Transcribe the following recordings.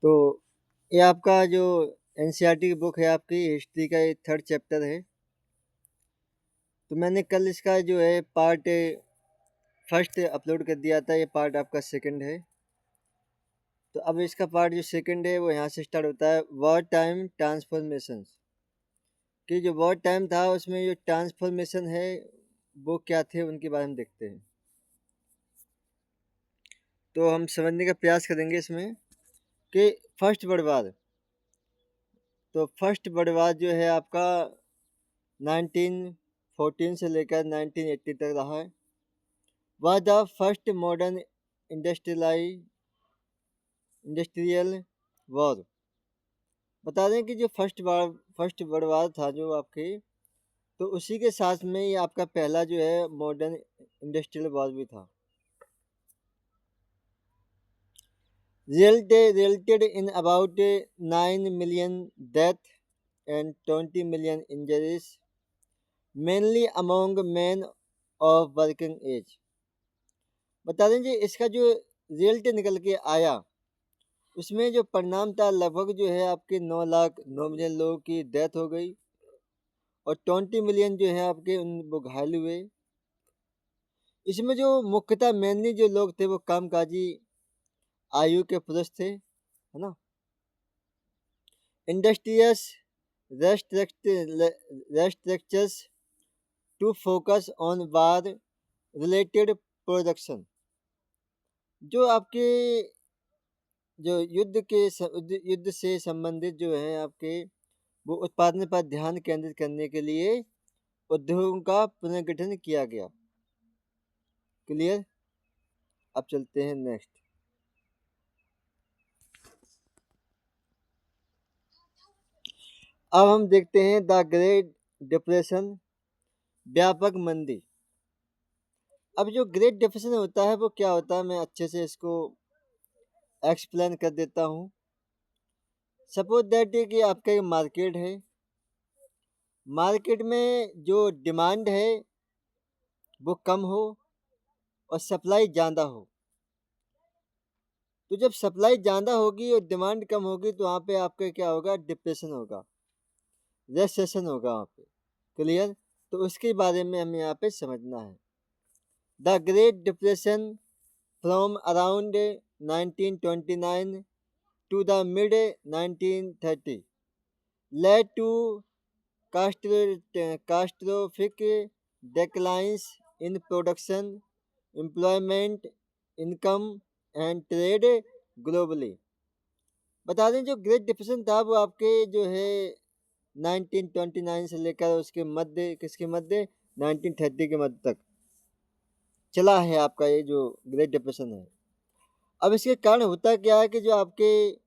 तो ये आपका जो एनसीईआरटी की बुक है आपकी हिस्ट्री का ये थर्ड चैप्टर है। तो मैंने कल इसका जो है पार्ट फर्स्ट अपलोड कर दिया था, ये पार्ट आपका सेकंड है। तो अब इसका पार्ट जो सेकंड है वो यहाँ से स्टार्ट होता है, वॉर टाइम ट्रांसफॉर्मेशंस। कि जो वॉर टाइम था उसमें जो ट्रांसफॉर्मेशन है वो क्या थे उनके बारे में देखते हैं। तो हम समझने का प्रयास करेंगे इसमें कि फर्स्ट वर्ल्ड वार। तो फर्स्ट वर्ल्ड वार जो है आपका 1914 से लेकर 1980 तक रहा है। वह the first modern industrial war. बता दें कि जो फर्स्ट वर्ल्ड वार था जो आपके, तो उसी के साथ में ये आपका पहला जो है मॉडर्न इंडस्ट्रियल वॉर भी था। Resulted in about 9 million deaths and 20 million injuries, mainly among men of working age। बता दें जी इसका जो रिजल्ट निकल के आया उसमें जो परिणाम था, लगभग जो है आपके 9 लाख 9 मिलियन लोगों की डेथ हो गई और 20 मिलियन जो है आपके वो घायल हुए। इसमें जो मुख्यतः मेनली जो लोग थे वो कामकाजी आयु के पुरुष थे, है ना। Industrious restrictions to focus on war related production. जो आपके जो युद्ध से संबंधित जो है आपके वो उत्पादन पर ध्यान केंद्रित करने के लिए उद्योगों का पुनर्गठन किया गया। क्लियर। अब चलते हैं नेक्स्ट। अब हम देखते हैं द ग्रेट डिप्रेशन, व्यापक मंदी। अब जो ग्रेट डिप्रेशन होता है वो क्या होता है, मैं अच्छे से इसको एक्सप्लेन कर देता हूँ। सपोज दैट कि आपका एक मार्केट है, मार्केट में जो डिमांड है वो कम हो और सप्लाई ज़्यादा हो। तो जब सप्लाई ज़्यादा होगी और डिमांड कम होगी तो वहाँ पे आपका क्या होगा, डिप्रेशन होगा, रेसेशन होगा वहाँ पे। क्लियर। तो उसके बारे में हमें यहाँ पे समझना है। The great depression from around 1929 to the mid 1930 led to catastrophic declines in production, employment, income and trade globally। बता दें जो ग्रेट डिप्रेशन था वो आपके जो है 1929 से लेकर उसके मध्य, किसके मध्य, 1930 के मध्य तक चला है आपका ये जो ग्रेट डिप्रेशन है। अब इसके कारण होता क्या है कि जो आपके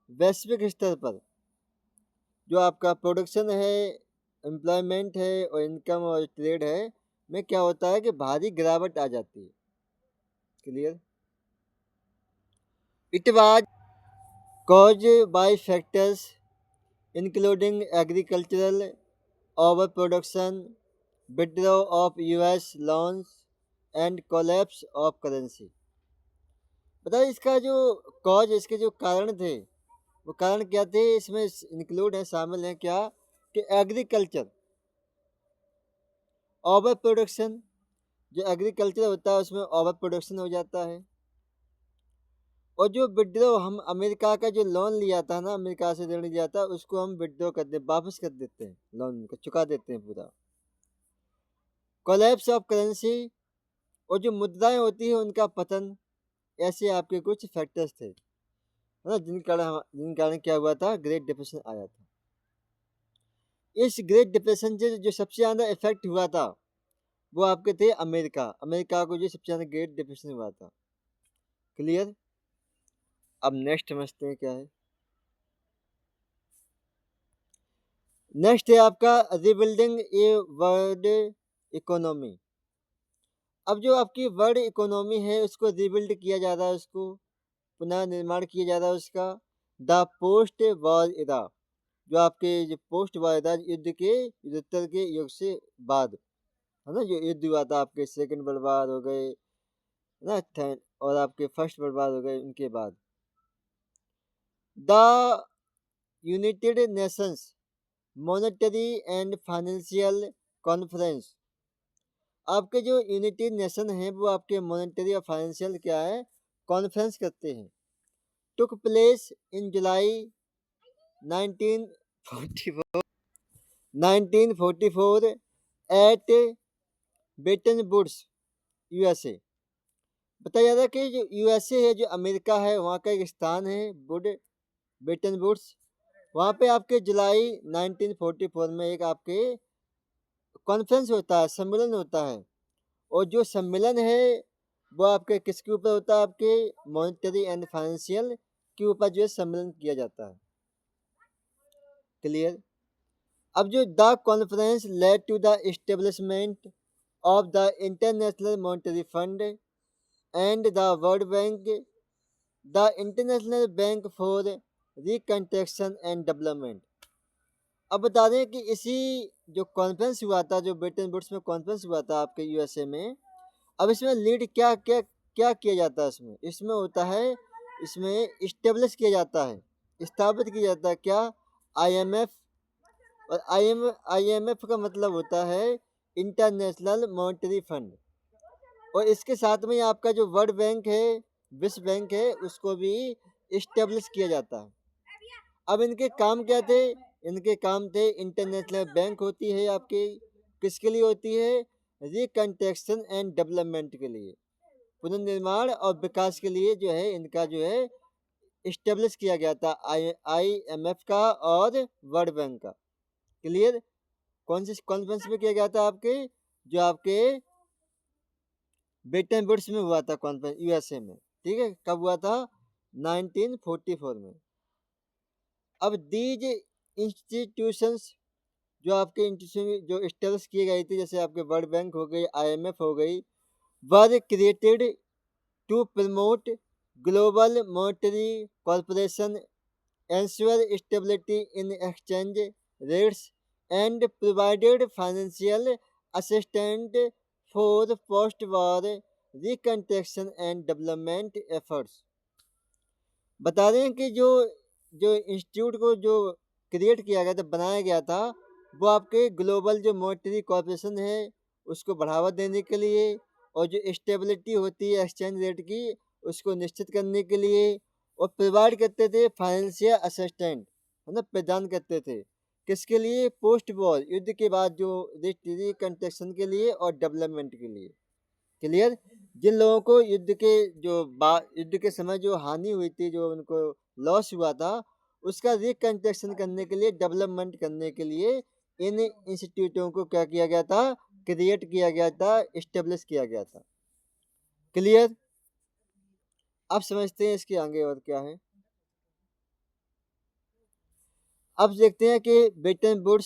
वैश्विक स्तर पर जो आपका प्रोडक्शन है, एम्प्लॉयमेंट है और इनकम और ट्रेड है में क्या होता है कि भारी गिरावट आ जाती है। Clear. It was cause by factors including agricultural over production, withdraw of US loans and collapse of currency. बताइए इसका जो कॉज, इसके जो कारण थे वो कारण क्या थे, इसमें इंक्लूड है, शामिल है क्या, कि एग्रीकल्चर ओवर प्रोडक्शन, जो एग्रीकल्चर होता है उसमें ओवर प्रोडक्शन हो जाता है। और जो विड्रॉ, हम अमेरिका का जो लोन लिया था ना, अमेरिका से ऋण लिया था उसको हम विड्रॉ कर दे, वापस कर देते हैं, लोन को चुका देते हैं पूरा। कोलैप्स ऑफ करेंसी, और जो मुद्राएं होती है उनका पतन। ऐसे आपके कुछ फैक्टर्स थे, है ना, जिन कारण क्या हुआ था, ग्रेट डिप्रेशन आया था। इस ग्रेट डिप्रेशन से जो सबसे ज़्यादा इफेक्ट हुआ था वो आपके थे अमेरिका। अमेरिका को जो सबसे ज़्यादा ग्रेट डिप्रेशन हुआ था। क्लियर। अब नेक्स्ट समझते हैं क्या है। नेक्स्ट है आपका रिबिल्डिंग ए वर्ल्ड इकोनॉमी। अब जो आपकी वर्ल्ड इकोनॉमी है उसको रिबिल्ड किया जा रहा है, उसको पुनः निर्माण किया जा रहा है उसका। द पोस्ट वॉर इरा, जो आपके जो पोस्ट वॉर इरा, युद्धोत्तर के युग से बाद, है ना, जो युद्ध हुआ था आपके सेकंड वर्ल्ड वार हो गए ना, और आपके फर्स्ट वर्ल्ड वार हो गए, उनके बाद। The United Nations monetary and financial conference. आपके जो यूनाइटेड नेशन हैं वो आपके मॉनेटरी और फाइनेंशियल क्या है कॉन्फ्रेंस करते हैं। Took place in July 1944 1944 at Bretton Woods USA. बताया जा रहा है कि जो यूएसए है जो अमेरिका है वहाँ का एक स्थान है वुड बेटन वुड्स। वहाँ पे आपके जुलाई 1944 में एक आपके कॉन्फ्रेंस होता है सम्मेलन होता है। और जो सम्मेलन है वो आपके किसके ऊपर होता है आपके मॉनेटरी एंड फाइनेंशियल के ऊपर जो है सम्मेलन किया जाता है। क्लियर। अब जो the conference led to the establishment of the International Monetary Fund and the World Bank, the International Bank for Reconstruction and Development. अब बता दें कि इसी जो कॉन्फ्रेंस हुआ था जो ब्रिटेन वुड्स में कॉन्फ्रेंस हुआ था आपके यूएसए में। अब इसमें लीड क्या क्या क्या किया जाता है इसमें इसमें होता है इसमें इस्टेब्लिश किया जाता है स्थापित किया जाता है क्या आईएमएफ। और आईएमएफ का मतलब होता है इंटरनेशनल मॉनेटरी फंड। और इसके साथ में आपका जो वर्ल्ड बैंक है विश्व बैंक है उसको भी इस्टेब्लिश किया जाता है। अब इनके काम क्या थे इनके काम थे इंटरनेशनल बैंक होती है आपकी किसके लिए होती है रिकंस्ट्रक्शन एंड डेवलपमेंट के लिए पुनर्निर्माण और विकास के लिए जो है इनका जो है इस्टेब्लिश किया गया था आईएमएफ का और वर्ल्ड बैंक का। क्लियर। कौन सी कॉन्फ्रेंस में किया गया था आपके जो आपके ब्रिटेन वुड्स में हुआ था कॉन्फ्रेंस यूएसए में। ठीक है कब हुआ था 1944 में। अब दीज इंस्टीट्यूशंस जो आपके इंस्टीट्यूशन जो इस्टेब्लिश किए गए थे जैसे आपके वर्ल्ड बैंक हो गई आईएमएफ हो गई were created to promote global monetary corporation ensure stability in exchange rates and provided financial assistance for post-war reconstruction and development efforts। बता रहे हैं कि जो जो इंस्टीट्यूट को जो क्रिएट किया गया था बनाया गया था वो आपके ग्लोबल जो मॉनेटरी कॉर्पोरेशन है उसको बढ़ावा देने के लिए और जो स्टेबिलिटी होती है एक्सचेंज रेट की उसको निश्चित करने के लिए और प्रोवाइड करते थे फाइनेंशियल असिस्टेंट है ना प्रदान करते थे किसके लिए पोस्ट वॉर युद्ध के बाद जो रिकंस्ट्रक्शन के लिए और डेवलपमेंट के लिए। क्लियर। जिन लोगों को युद्ध के समय जो हानि हुई थी जो उनको लॉस हुआ था उसका रिकंस्ट्रक्शन करने के लिए डेवलपमेंट करने के लिए इन इंस्टीट्यूटों को क्या किया गया था क्रिएट किया गया था इस्टेब्लिश किया गया था। क्लियर। अब समझते हैं इसके आगे और क्या है। अब देखते हैं कि ब्रिटेन वुड्स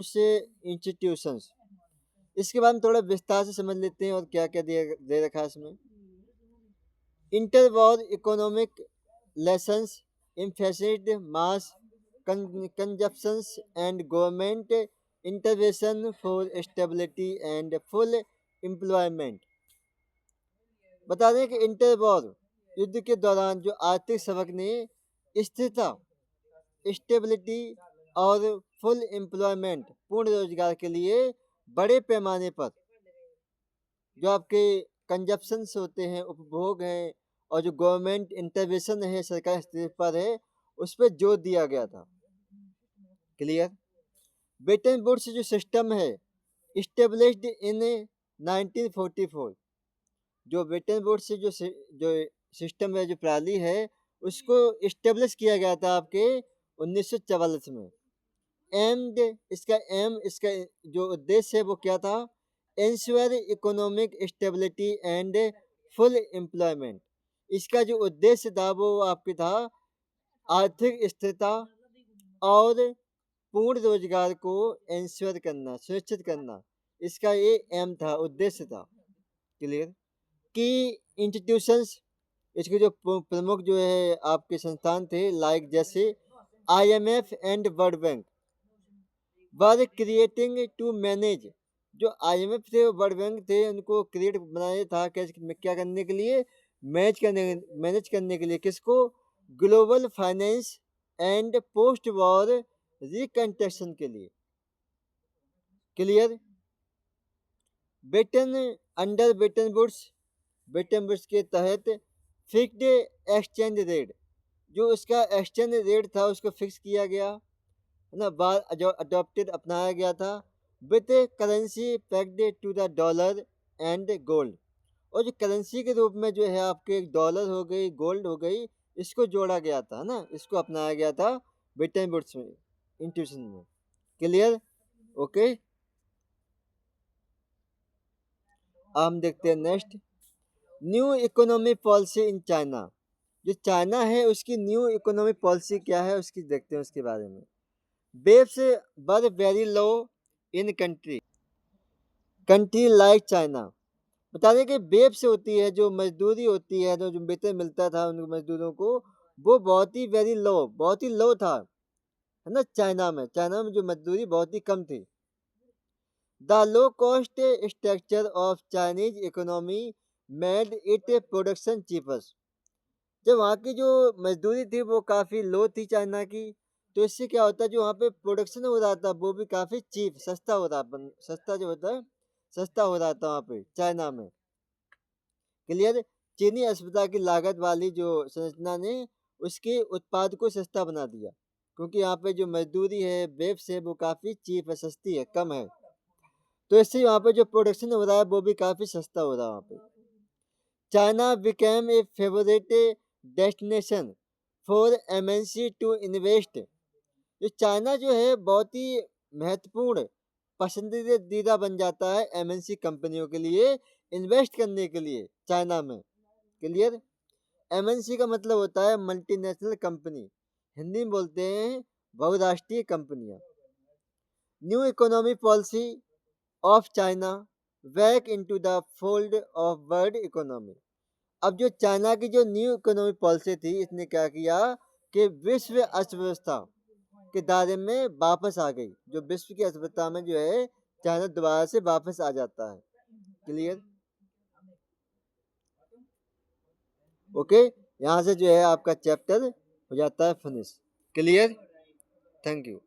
से इंस्टीट्यूशंस इसके बारे में थोड़ा विस्तार से समझ लेते हैं और क्या क्या दे रखा है इसमें। Inter war economic lessons emphasised mass consumptions and government intervention for stability and full employment. बता दें कि इंटर वॉर युद्ध के दौरान जो आर्थिक सबक ने स्थिरता स्टेबिलिटी और फुल एम्प्लॉयमेंट पूर्ण रोजगार के लिए बड़े पैमाने पर जो आपके कंजप्शंस होते हैं उपभोग हैं और जो गवर्नमेंट इंटरवेंशन है सरकार स्तर पर है उस पर जोर दिया गया था। क्लियर। ब्रिटेन वुड्स जो सिस्टम है इस्टेब्लिश्ड इन 1944 जो ब्रिटेन वुड्स से जो सिस्टम है जो प्रणाली है उसको इस्टेब्लिश किया गया था आपके 1944 में। एंड इसका जो उद्देश्य है वो क्या था ensure economic stability and full employment. इसका जो उद्देश्य था वो आपके था आर्थिक स्थिरता और पूर्ण रोजगार को इंश्योर करना सुनिश्चित करना इसका ये एम था उद्देश्य था। क्लियर। की इंस्टीट्यूशंस इसके जो प्रमुख जो है आपके संस्थान थे लाइक जैसे IMF and World Bank were creating to manage जो आईएमएफ थे वर्ल्ड बैंक थे उनको क्रिएट बनाया था क्या करने के लिए मैनेज करने के लिए किसको global finance and post war reconstruction के लिए। Clear. Bretton under Bretton Woods के तहत फिक्स्ड एक्सचेंज रेट, जो उसका एक्सचेंज रेट था उसको फिक्स किया गया है ना, बाद जो अडॉप्टेड अपनाया गया था, with currency pegged to the dollar and gold. और जो करेंसी के रूप में जो है आपके डॉलर हो गई, गोल्ड हो गई, इसको जोड़ा गया था ना, इसको अपनाया गया था ब्रिटेन वुड्स में इंस्टीट्यूशन में। क्लियर। ओके। हम देखते हैं next, new economy policy in China. जो चाइना है उसकी न्यू इकोनॉमी पॉलिसी क्या है उसकी देखते हैं उसके बारे में। Wages were very low in country like China. बता दें कि वेब्स होती है, जो मजदूरी होती है, जो वेतन मिलता था उन मजदूरों को, वो बहुत ही वेरी लो, बहुत ही लो था, है ना। चाइना में जो मजदूरी बहुत ही कम थी। The low cost structure of Chinese economy made it production cheaper. जब वहाँ की जो मजदूरी थी वो काफ़ी लो थी चाइना की, तो इससे क्या होता है, जो वहाँ पे प्रोडक्शन हो रहा था वो भी काफ़ी चीप, सस्ता हो रहा, सस्ता जो होता है, सस्ता हो रहा था वहाँ पे चाइना में। क्लियर। चीनी अस्पताल की लागत वाली जो संरचना ने उसके उत्पाद को सस्ता बना दिया, क्योंकि यहाँ पे जो मजदूरी है, वेब्स है, वो काफ़ी चीप है, सस्ती है, कम है, तो इससे वहाँ पे जो प्रोडक्शन हो रहा है वो भी काफ़ी सस्ता हो रहा है वहाँ पे। China became a favourite destination for MNC to invest. जो चाइना जो है बहुत ही महत्वपूर्ण पसंदीदा बन जाता है एमएनसी कंपनियों के लिए इन्वेस्ट करने के लिए चाइना में। क्लियर। एमएनसी का मतलब होता है मल्टीनेशनल कंपनी, हिंदी में बोलते हैं बहुराष्ट्रीय कंपनियां। New economy policy of China back into the fold of world economy. अब जो चाइना की जो न्यू इकोनॉमी पॉलिसी थी, इसने क्या किया कि विश्व अर्थव्यवस्था के दायरे में वापस आ गई, जो विश्व की अर्थव्यवस्था में जो है चाइना दोबारा से वापस आ जाता है। क्लियर। ओके। यहाँ से जो है आपका चैप्टर हो जाता है फिनिश। क्लियर। Thank you.